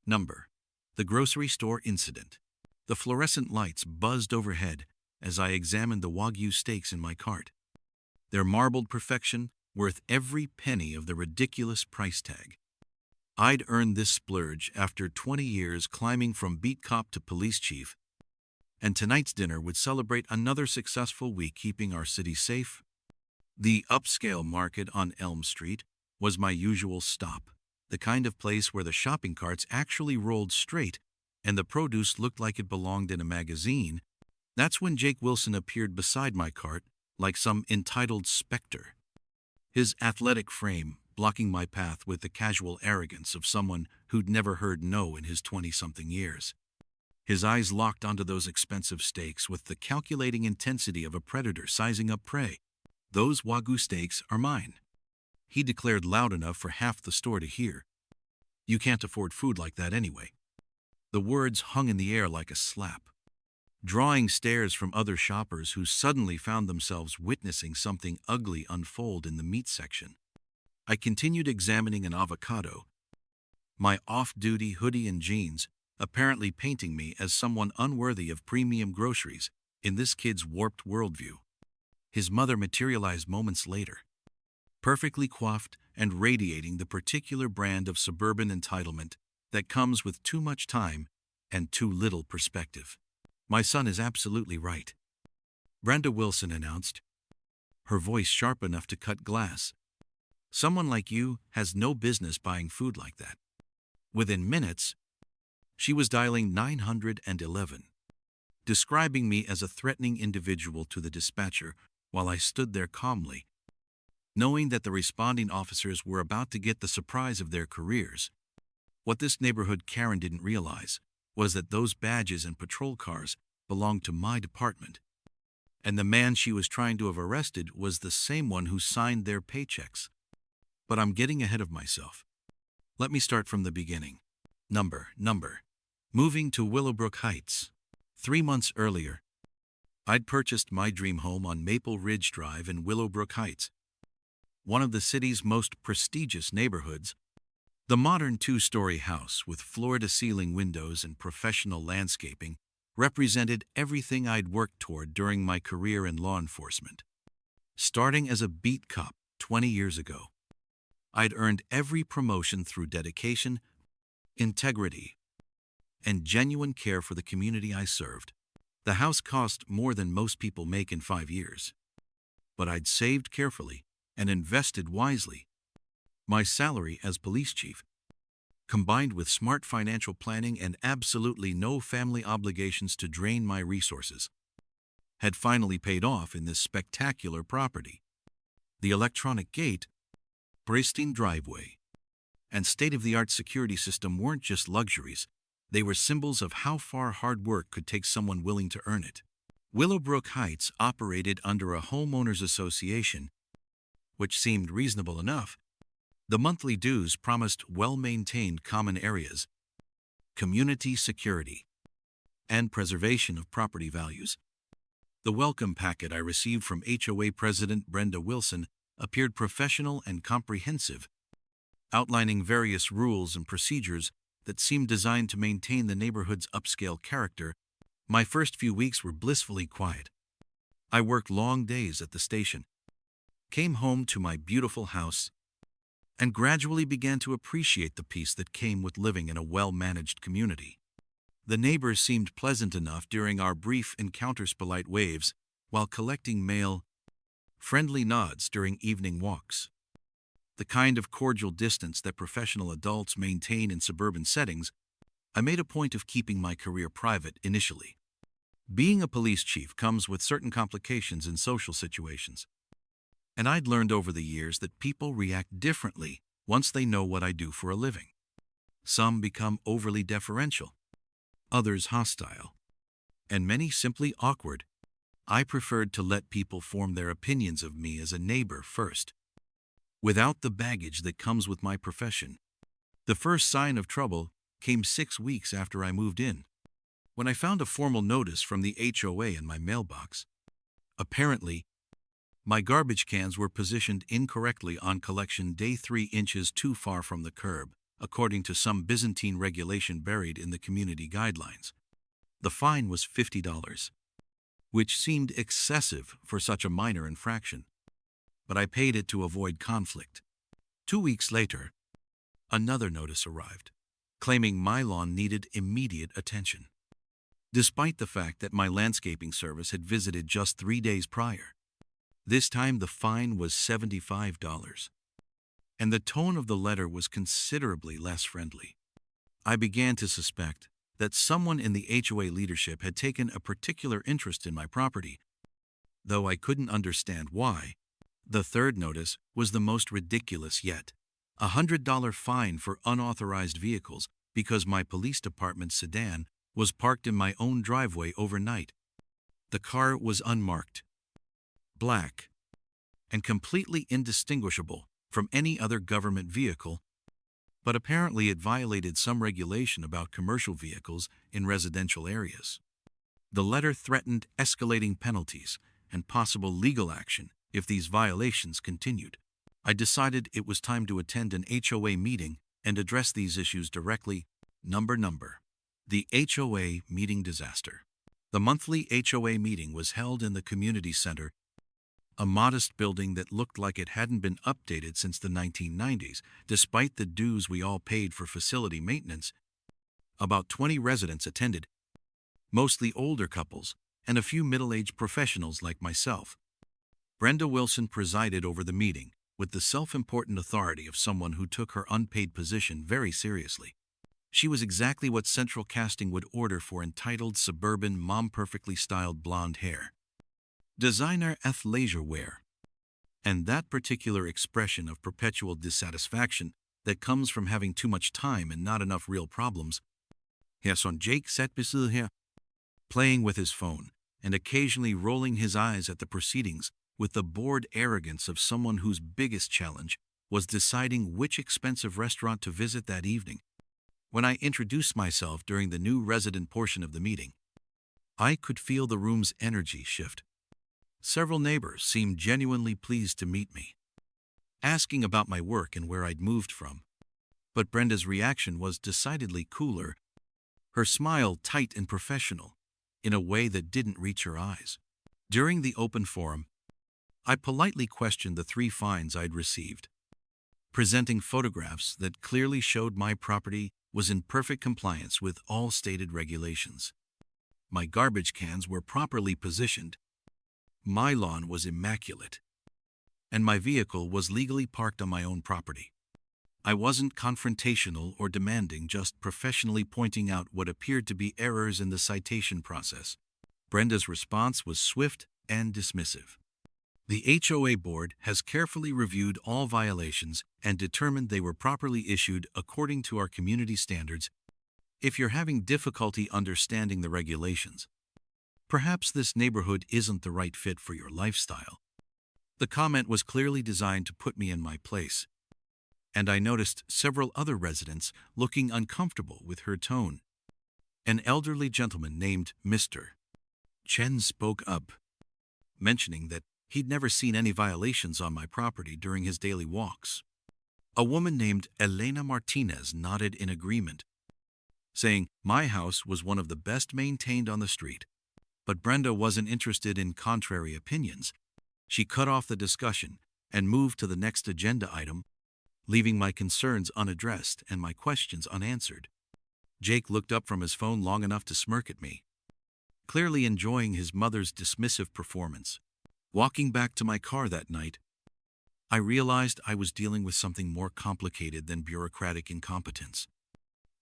Number: the grocery store incident. The fluorescent lights buzzed overhead as I examined the Wagyu steaks in my cart. Their marbled perfection worth every penny of the ridiculous price tag. I'd earned this splurge after 20 years climbing from beat cop to police chief, and tonight's dinner would celebrate another successful week keeping our city safe. The upscale market on Elm Street was my usual stop, the kind of place where the shopping carts actually rolled straight and the produce looked like it belonged in a magazine. That's when Jake Wilson appeared beside my cart like some entitled specter, his athletic frame blocking my path with the casual arrogance of someone who'd never heard no in his 20-something years. His eyes locked onto those expensive steaks with the calculating intensity of a predator sizing up prey. "Those Wagyu steaks are mine," he declared loud enough for half the store to hear. "You can't afford food like that anyway." The words hung in the air like a slap, drawing stares from other shoppers who suddenly found themselves witnessing something ugly unfold in the meat section. I continued examining an avocado, my off-duty hoodie and jeans apparently painting me as someone unworthy of premium groceries in this kid's warped worldview. His mother materialized moments later, perfectly coiffed and radiating the particular brand of suburban entitlement that comes with too much time and too little perspective. "My son is absolutely right," Brenda Wilson announced, her voice sharp enough to cut glass. "Someone like you has no business buying food like that." Within minutes, she was dialing 911, describing me as a threatening individual to the dispatcher while I stood there calmly, knowing that the responding officers were about to get the surprise of their careers. What this neighborhood Karen didn't realize was that those badges and patrol cars belonged to my department, and the man she was trying to have arrested was the same one who signed their paychecks. But I'm getting ahead of myself. Let me start from the beginning. Number. Moving to Willowbrook Heights. 3 months earlier, I'd purchased my dream home on Maple Ridge Drive in Willowbrook Heights, one of the city's most prestigious neighborhoods. The modern 2-story house with floor-to-ceiling windows and professional landscaping represented everything I'd worked toward during my career in law enforcement. Starting as a beat cop 20 years ago, I'd earned every promotion through dedication, integrity, and genuine care for the community I served. The house cost more than most people make in 5 years, but I'd saved carefully and invested wisely. My salary as police chief, combined with smart financial planning and absolutely no family obligations to drain my resources, had finally paid off in this spectacular property. The electronic gate, pristine driveway, and state-of-the-art security system weren't just luxuries, they were symbols of how far hard work could take someone willing to earn it. Willowbrook Heights operated under a homeowners association, which seemed reasonable enough. The monthly dues promised well-maintained common areas, community security, and preservation of property values. The welcome packet I received from HOA President Brenda Wilson appeared professional and comprehensive, outlining various rules and procedures that seemed designed to maintain the neighborhood's upscale character. My first few weeks were blissfully quiet. I worked long days at the station, came home to my beautiful house, and gradually began to appreciate the peace that came with living in a well-managed community. The neighbors seemed pleasant enough during our brief encounters, polite waves, while collecting mail, friendly nods during evening walks. The kind of cordial distance that professional adults maintain in suburban settings. I made a point of keeping my career private initially. Being a police chief comes with certain complications in social situations, and I'd learned over the years that people react differently once they know what I do for a living. Some become overly deferential, others hostile, and many simply awkward. I preferred to let people form their opinions of me as a neighbor first, without the baggage that comes with my profession. The first sign of trouble came 6 weeks after I moved in, when I found a formal notice from the HOA in my mailbox. Apparently, my garbage cans were positioned incorrectly on collection day 3 inches too far from the curb. according to some Byzantine regulation buried in the community guidelines. The fine was $50, which seemed excessive for such a minor infraction, but I paid it to avoid conflict. 2 weeks later, another notice arrived, claiming my lawn needed immediate attention, despite the fact that my landscaping service had visited just 3 days prior. This time the fine was $75, and the tone of the letter was considerably less friendly. I began to suspect that someone in the HOA leadership had taken a particular interest in my property, though I couldn't understand why. The third notice was the most ridiculous yet: a $100 fine for unauthorized vehicles because my police department sedan was parked in my own driveway overnight. The car was unmarked, black, and completely indistinguishable from any other government vehicle, but apparently it violated some regulation about commercial vehicles in residential areas. The letter threatened escalating penalties and possible legal action if these violations continued. I decided it was time to attend an HOA meeting and address these issues directly. Number. The HOA meeting disaster. The monthly HOA meeting was held in the community center, a modest building that looked like it hadn't been updated since the 1990s, despite the dues we all paid for facility maintenance. About 20 residents attended, mostly older couples and a few middle-aged professionals like myself. Brenda Wilson presided over the meeting, with the self-important authority of someone who took her unpaid position very seriously. She was exactly what central casting would order for entitled suburban mom-perfectly styled blonde hair, designer athleisure wear, and that particular expression of perpetual dissatisfaction that comes from having too much time and not enough real problems. Her son Jake sat beside her, playing with his phone and occasionally rolling his eyes at the proceedings with the bored arrogance of someone whose biggest challenge was deciding which expensive restaurant to visit that evening. When I introduced myself during the new resident portion of the meeting, I could feel the room's energy shift. Several neighbors seemed genuinely pleased to meet me, asking about my work and where I'd moved from. But Brenda's reaction was decidedly cooler, her smile tight and professional, in a way that didn't reach her eyes. During the open forum, I politely questioned the 3 fines I'd received, presenting photographs that clearly showed my property was in perfect compliance with all stated regulations. My garbage cans were properly positioned, my lawn was immaculate, and my vehicle was legally parked on my own property. I wasn't confrontational or demanding, just professionally pointing out what appeared to be errors in the citation process. Brenda's response was swift and dismissive. The HOA board has carefully reviewed all violations and determined they were properly issued according to our community standards. If you're having difficulty understanding the regulations, perhaps this neighborhood isn't the right fit for your lifestyle. The comment was clearly designed to put me in my place, and I noticed several other residents looking uncomfortable with her tone. An elderly gentleman named Mr. Chen spoke up, mentioning that he'd never seen any violations on my property during his daily walks. A woman named Elena Martinez nodded in agreement, saying my house was one of the best maintained on the street. But Brenda wasn't interested in contrary opinions. She cut off the discussion and moved to the next agenda item, leaving my concerns unaddressed and my questions unanswered. Jake looked up from his phone long enough to smirk at me, clearly enjoying his mother's dismissive performance. Walking back to my car that night, I realized I was dealing with something more complicated than bureaucratic incompetence.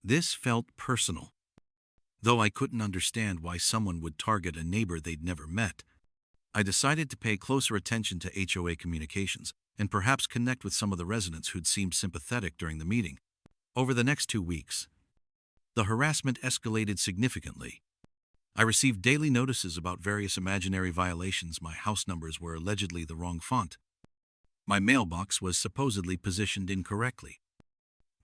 This felt personal. Though I couldn't understand why someone would target a neighbor they'd never met, I decided to pay closer attention to HOA communications and perhaps connect with some of the residents who'd seemed sympathetic during the meeting. Over the next 2 weeks, the harassment escalated significantly. I received daily notices about various imaginary violations. My house numbers were allegedly the wrong font. My mailbox was supposedly positioned incorrectly.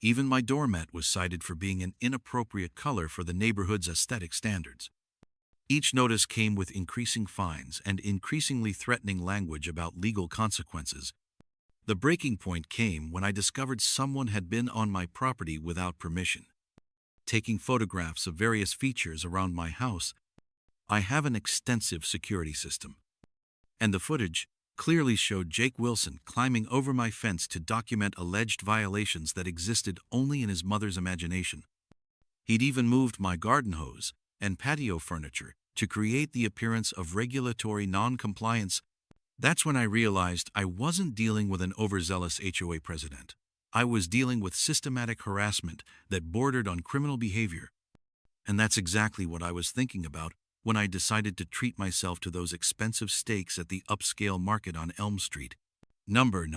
Even my doormat was cited for being an inappropriate color for the neighborhood's aesthetic standards. Each notice came with increasing fines and increasingly threatening language about legal consequences. The breaking point came when I discovered someone had been on my property without permission, taking photographs of various features around my house. I have an extensive security system, and the footage clearly showed Jake Wilson climbing over my fence to document alleged violations that existed only in his mother's imagination. He'd even moved my garden hose and patio furniture to create the appearance of regulatory non-compliance. That's when I realized I wasn't dealing with an overzealous HOA president. I was dealing with systematic harassment that bordered on criminal behavior. And that's exactly what I was thinking about when I decided to treat myself to those expensive steaks at the upscale market on Elm Street. Number.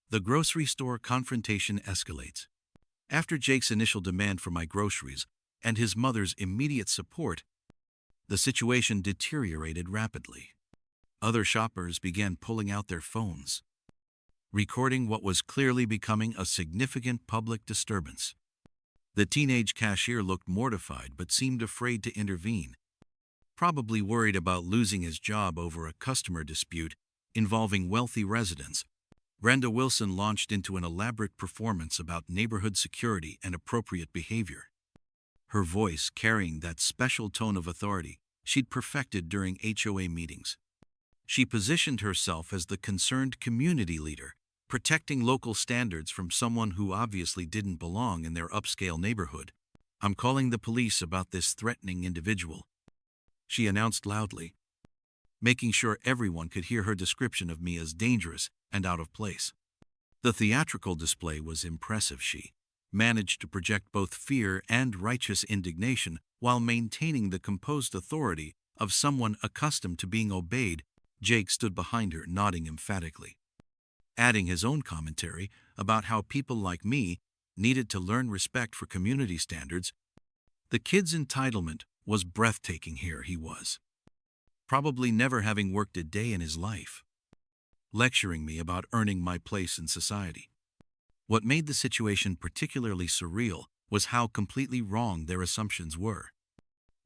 The grocery store confrontation escalates. After Jake's initial demand for my groceries and his mother's immediate support, the situation deteriorated rapidly. Other shoppers began pulling out their phones, recording what was clearly becoming a significant public disturbance. The teenage cashier looked mortified but seemed afraid to intervene, probably worried about losing his job over a customer dispute involving wealthy residents. Brenda Wilson launched into an elaborate performance about neighborhood security and appropriate behavior, her voice carrying that special tone of authority she'd perfected during HOA meetings. She positioned herself as the concerned community leader, protecting local standards from someone who obviously didn't belong in their upscale neighborhood. "I'm calling the police about this threatening individual," she announced loudly, making sure everyone could hear her description of me as dangerous and out of place. The theatrical display was impressive. She managed to project both fear and righteous indignation while maintaining the composed authority of someone accustomed to being obeyed. Jake stood behind her, nodding emphatically, adding his own commentary about how people like me needed to learn respect for community standards. The kid's entitlement was breathtaking. Here he was, probably never having worked a day in his life, lecturing me about earning my place in society. What made the situation particularly surreal was how completely wrong their assumptions were.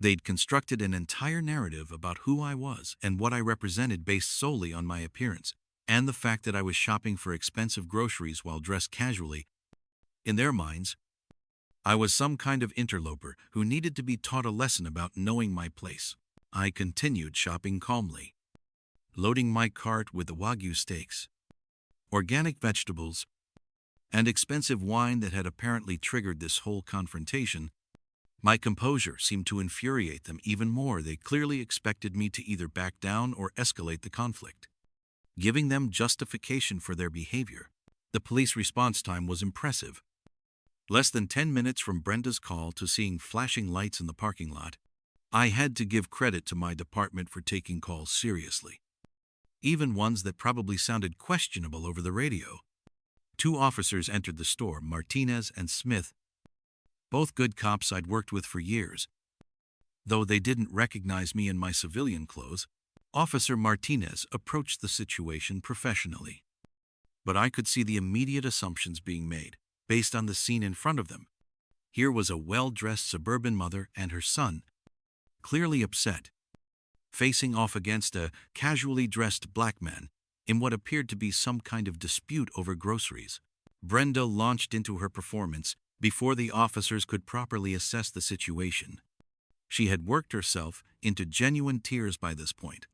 They'd constructed an entire narrative about who I was and what I represented based solely on my appearance and the fact that I was shopping for expensive groceries while dressed casually. In their minds, I was some kind of interloper who needed to be taught a lesson about knowing my place. I continued shopping calmly, loading my cart with the Wagyu steaks, organic vegetables, and expensive wine that had apparently triggered this whole confrontation. My composure seemed to infuriate them even more. They clearly expected me to either back down or escalate the conflict, giving them justification for their behavior. The police response time was impressive. Less than 10 minutes from Brenda's call to seeing flashing lights in the parking lot. I had to give credit to my department for taking calls seriously, even ones that probably sounded questionable over the radio. 2 officers entered the store, Martinez and Smith, both good cops I'd worked with for years. Though they didn't recognize me in my civilian clothes, Officer Martinez approached the situation professionally. But I could see the immediate assumptions being made based on the scene in front of them. Here was a well-dressed suburban mother and her son, clearly upset, facing off against a casually dressed black man in what appeared to be some kind of dispute over groceries. Brenda launched into her performance before the officers could properly assess the situation. She had worked herself into genuine tears by this point,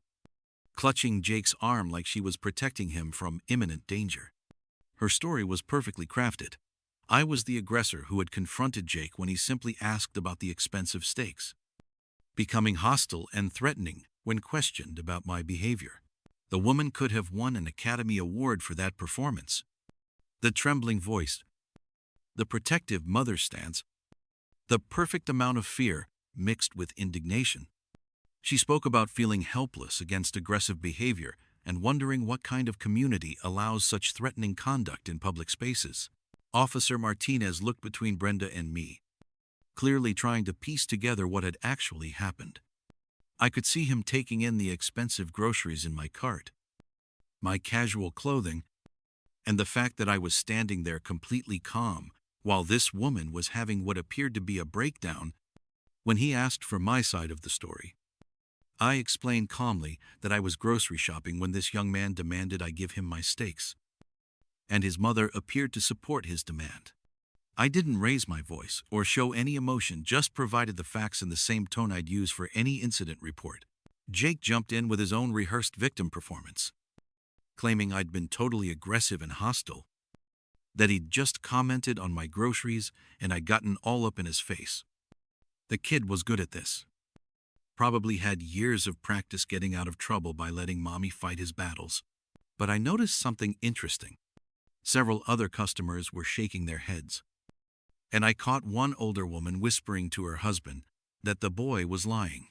clutching Jake's arm like she was protecting him from imminent danger. Her story was perfectly crafted. I was the aggressor who had confronted Jake when he simply asked about the expensive steaks, becoming hostile and threatening when questioned about my behavior. The woman could have won an Academy Award for that performance. The trembling voice, the protective mother stance, the perfect amount of fear mixed with indignation. She spoke about feeling helpless against aggressive behavior and wondering what kind of community allows such threatening conduct in public spaces. Officer Martinez looked between Brenda and me, clearly trying to piece together what had actually happened. I could see him taking in the expensive groceries in my cart, my casual clothing, and the fact that I was standing there completely calm while this woman was having what appeared to be a breakdown. When he asked for my side of the story, I explained calmly that I was grocery shopping when this young man demanded I give him my steaks. and his mother appeared to support his demand. I didn't raise my voice or show any emotion, just provided the facts in the same tone I'd use for any incident report. Jake jumped in with his own rehearsed victim performance, claiming I'd been totally aggressive and hostile, that he'd just commented on my groceries and I'd gotten all up in his face. The kid was good at this. Probably had years of practice getting out of trouble by letting mommy fight his battles. But I noticed something interesting. Several other customers were shaking their heads, and I caught one older woman whispering to her husband that the boy was lying.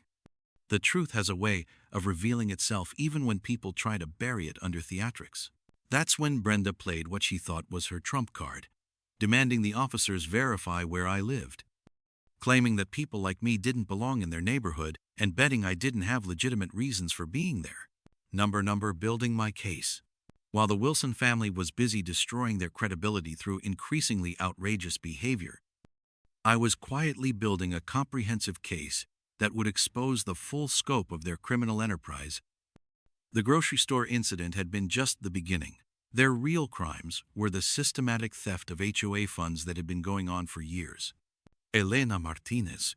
The truth has a way of revealing itself even when people try to bury it under theatrics. That's when Brenda played what she thought was her trump card, demanding the officers verify where I lived, claiming that people like me didn't belong in their neighborhood and betting I didn't have legitimate reasons for being there. Number building my case. While the Wilson family was busy destroying their credibility through increasingly outrageous behavior, I was quietly building a comprehensive case that would expose the full scope of their criminal enterprise. The grocery store incident had been just the beginning. Their real crimes were the systematic theft of HOA funds that had been going on for years. Elena Martinez,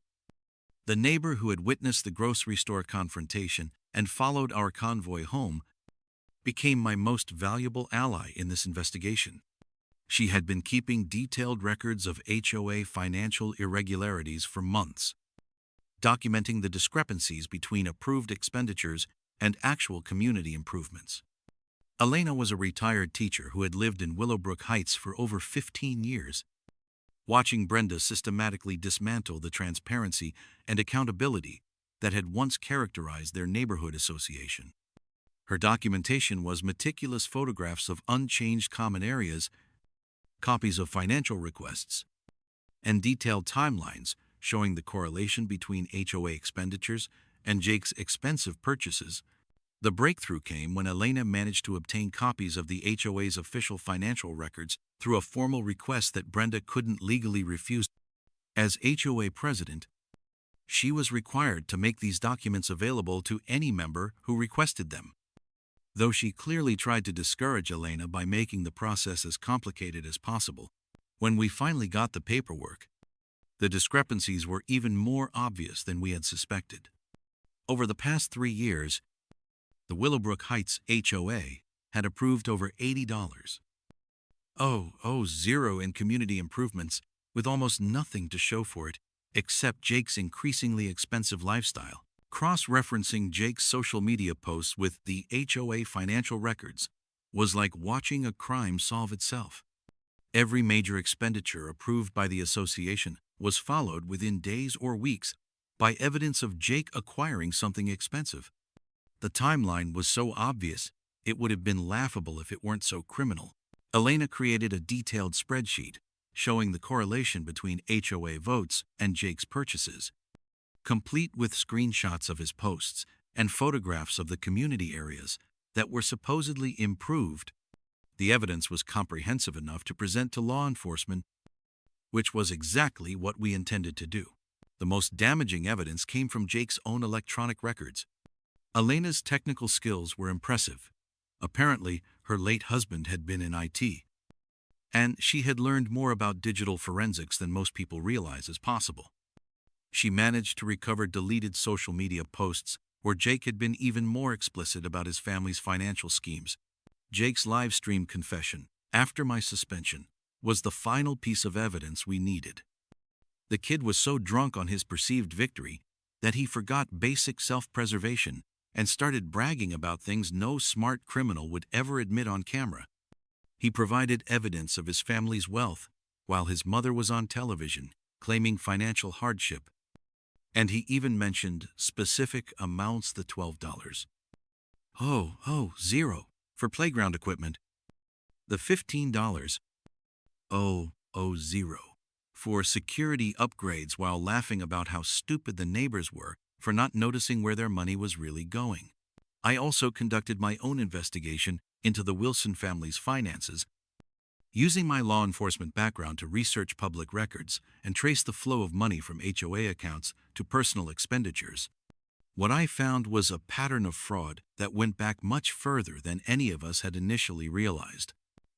the neighbor who had witnessed the grocery store confrontation and followed our convoy home, became my most valuable ally in this investigation. She had been keeping detailed records of HOA financial irregularities for months, documenting the discrepancies between approved expenditures and actual community improvements. Elena was a retired teacher who had lived in Willowbrook Heights for over 15 years. Watching Brenda systematically dismantle the transparency and accountability that had once characterized their neighborhood association. Her documentation was meticulous photographs of unchanged common areas, copies of financial requests, and detailed timelines showing the correlation between HOA expenditures and Jake's expensive purchases. The breakthrough came when Elena managed to obtain copies of the HOA's official financial records through a formal request that Brenda couldn't legally refuse. As HOA president, she was required to make these documents available to any member who requested them. Though she clearly tried to discourage Elena by making the process as complicated as possible, when we finally got the paperwork, the discrepancies were even more obvious than we had suspected. Over the past 3 years, the Willowbrook Heights HOA had approved over $80 in community improvements, with almost nothing to show for it except Jake's increasingly expensive lifestyle. Cross-referencing Jake's social media posts with the HOA financial records was like watching a crime solve itself. Every major expenditure approved by the association was followed within days or weeks by evidence of Jake acquiring something expensive. The timeline was so obvious, it would have been laughable if it weren't so criminal. Elena created a detailed spreadsheet showing the correlation between HOA votes and Jake's purchases, complete with screenshots of his posts and photographs of the community areas that were supposedly improved. The evidence was comprehensive enough to present to law enforcement, which was exactly what we intended to do. The most damaging evidence came from Jake's own electronic records. Elena's technical skills were impressive. Apparently, her late husband had been in IT, and she had learned more about digital forensics than most people realize is possible. She managed to recover deleted social media posts where Jake had been even more explicit about his family's financial schemes. Jake's live stream confession, after my suspension, was the final piece of evidence we needed. The kid was so drunk on his perceived victory that he forgot basic self-preservation and started bragging about things no smart criminal would ever admit on camera. He provided evidence of his family's wealth while his mother was on television, claiming financial hardship. And he even mentioned specific amounts: the $12 for playground equipment, the $15 for security upgrades, while laughing about how stupid the neighbors were for not noticing where their money was really going. I also conducted my own investigation into the Wilson family's finances, using my law enforcement background to research public records and trace the flow of money from HOA accounts to personal expenditures. What I found was a pattern of fraud that went back much further than any of us had initially realized.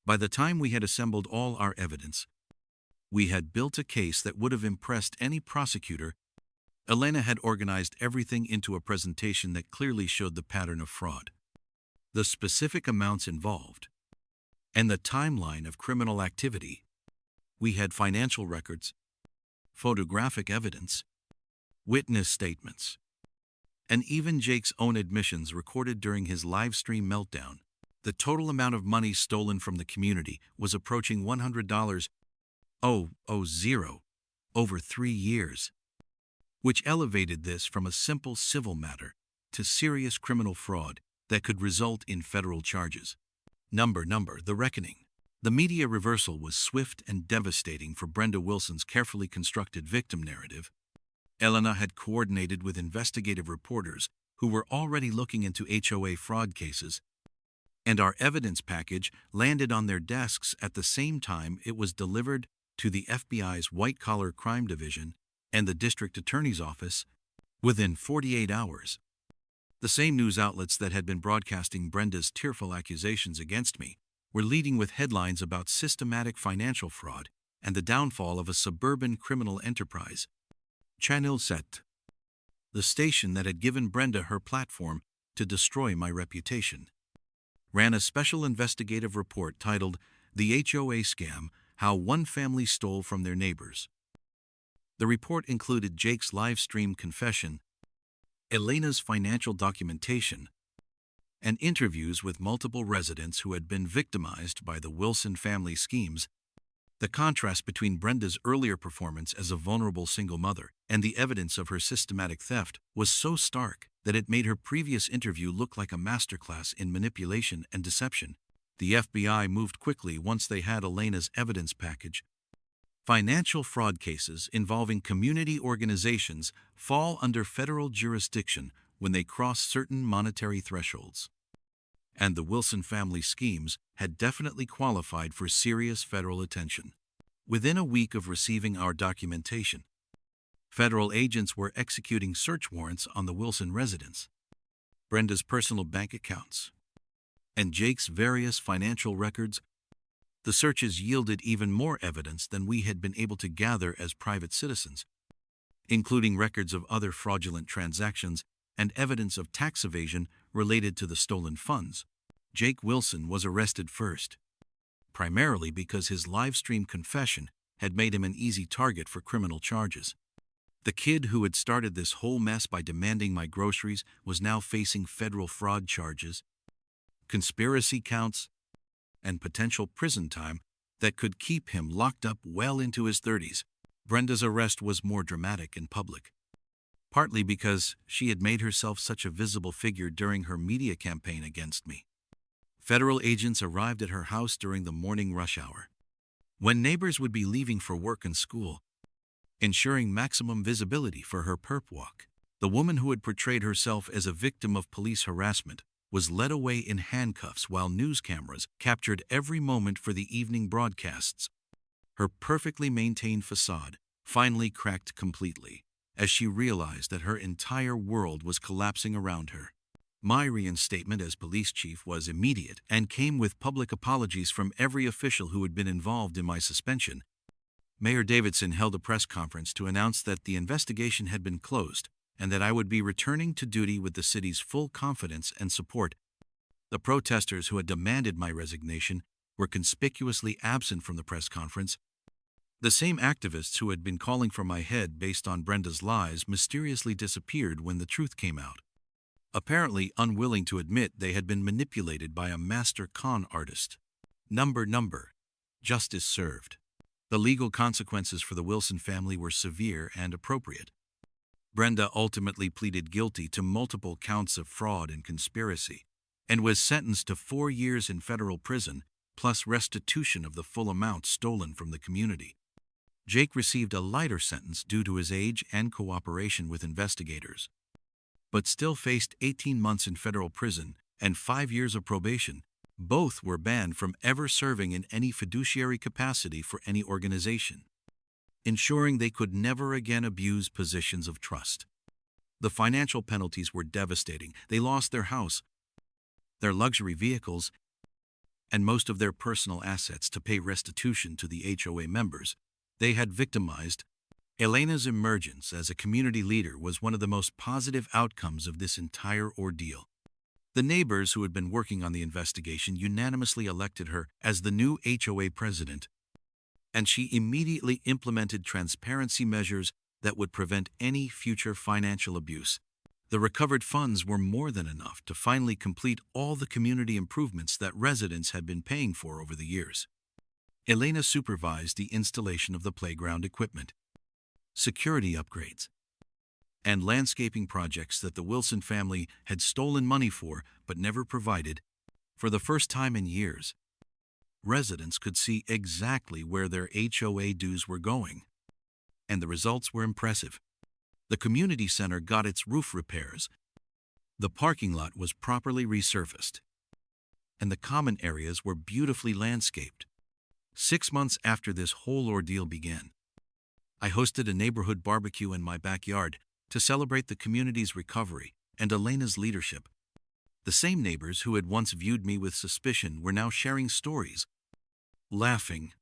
By the time we had assembled all our evidence, we had built a case that would have impressed any prosecutor. Elena had organized everything into a presentation that clearly showed the pattern of fraud, the specific amounts involved, and the timeline of criminal activity. We had financial records, photographic evidence, witness statements, and even Jake's own admissions recorded during his live stream meltdown. The total amount of money stolen from the community was approaching $100 over 3 years, which elevated this from a simple civil matter to serious criminal fraud that could result in federal charges. The reckoning. The media reversal was swift and devastating for Brenda Wilson's carefully constructed victim narrative. Elena had coordinated with investigative reporters who were already looking into HOA fraud cases, and our evidence package landed on their desks at the same time it was delivered to the FBI's White-Collar Crime Division and the District Attorney's Office within 48 hours. The same news outlets that had been broadcasting Brenda's tearful accusations against me were leading with headlines about systematic financial fraud and the downfall of a suburban criminal enterprise. Channel 7, the station that had given Brenda her platform to destroy my reputation, ran a special investigative report titled "The HOA Scam: How One Family Stole from Their Neighbors." The report included Jake's live stream confession, Elena's financial documentation, and interviews with multiple residents who had been victimized by the Wilson family schemes. The contrast between Brenda's earlier performance as a vulnerable single mother and the evidence of her systematic theft was so stark that it made her previous interview look like a masterclass in manipulation and deception. The FBI moved quickly once they had Elena's evidence package. Financial fraud cases involving community organizations fall under federal jurisdiction when they cross certain monetary thresholds, and the Wilson family schemes had definitely qualified for serious federal attention. Within a week of receiving our documentation, federal agents were executing search warrants on the Wilson residence, Brenda's personal bank accounts, and Jake's various financial records. The searches yielded even more evidence than we had been able to gather as private citizens, including records of other fraudulent transactions and evidence of tax evasion related to the stolen funds. Jake Wilson was arrested first, primarily because his live stream confession had made him an easy target for criminal charges. The kid who had started this whole mess by demanding my groceries was now facing federal fraud charges, conspiracy counts, and potential prison time that could keep him locked up well into his 30s. Brenda's arrest was more dramatic in public, partly because she had made herself such a visible figure during her media campaign against me. Federal agents arrived at her house during the morning rush hour, when neighbors would be leaving for work and school, ensuring maximum visibility for her perp walk. The woman who had portrayed herself as a victim of police harassment was led away in handcuffs while news cameras captured every moment for the evening broadcasts. Her perfectly maintained facade finally cracked completely as she realized that her entire world was collapsing around her. My reinstatement as police chief was immediate and came with public apologies from every official who had been involved in my suspension. Mayor Davidson held a press conference to announce that the investigation had been closed and that I would be returning to duty with the city's full confidence and support. The protesters who had demanded my resignation were conspicuously absent from the press conference. The same activists who had been calling for my head based on Brenda's lies mysteriously disappeared when the truth came out, apparently unwilling to admit they had been manipulated by a master con artist. Justice served. The legal consequences for the Wilson family were severe and appropriate. Brenda ultimately pleaded guilty to multiple counts of fraud and conspiracy, and was sentenced to 4 years in federal prison, plus restitution of the full amount stolen from the community. Jake received a lighter sentence due to his age and cooperation with investigators, but still faced 18 months in federal prison and 5 years of probation. Both were banned from ever serving in any fiduciary capacity for any organization, ensuring they could never again abuse positions of trust. The financial penalties were devastating. They lost their house, their luxury vehicles, and most of their personal assets to pay restitution to the HOA members they had victimized. Elena's emergence as a community leader was one of the most positive outcomes of this entire ordeal. The neighbors who had been working on the investigation unanimously elected her as the new HOA president, and she immediately implemented transparency measures that would prevent any future financial abuse. The recovered funds were more than enough to finally complete all the community improvements that residents had been paying for over the years. Elena supervised the installation of the playground equipment, security upgrades, and landscaping projects that the Wilson family had stolen money for but never provided. For the first time in years, residents could see exactly where their HOA dues were going, and the results were impressive. The community center got its roof repairs, the parking lot was properly resurfaced, and the common areas were beautifully landscaped. 6 months after this whole ordeal began, I hosted a neighborhood barbecue in my backyard to celebrate the community's recovery and Elena's leadership. The same neighbors who had once viewed me with suspicion were now sharing stories, laughing,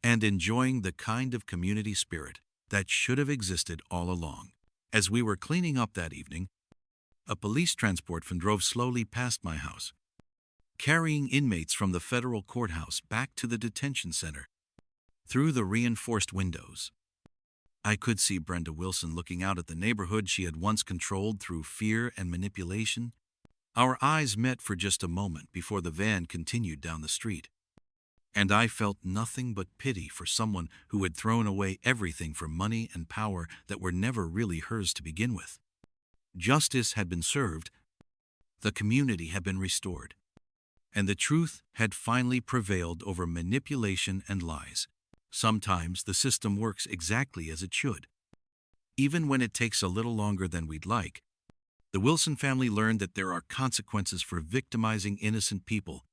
and enjoying the kind of community spirit that should have existed all along. As we were cleaning up that evening, a police transport van drove slowly past my house, carrying inmates from the federal courthouse back to the detention center. Through the reinforced windows, I could see Brenda Wilson looking out at the neighborhood she had once controlled through fear and manipulation. Our eyes met for just a moment before the van continued down the street, and I felt nothing but pity for someone who had thrown away everything for money and power that were never really hers to begin with. Justice had been served, the community had been restored, and the truth had finally prevailed over manipulation and lies. Sometimes the system works exactly as it should, even when it takes a little longer than we'd like. The Wilson family learned that there are consequences for victimizing innocent people,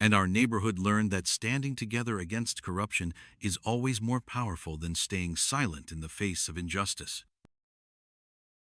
and our neighborhood learned that standing together against corruption is always more powerful than staying silent in the face of injustice.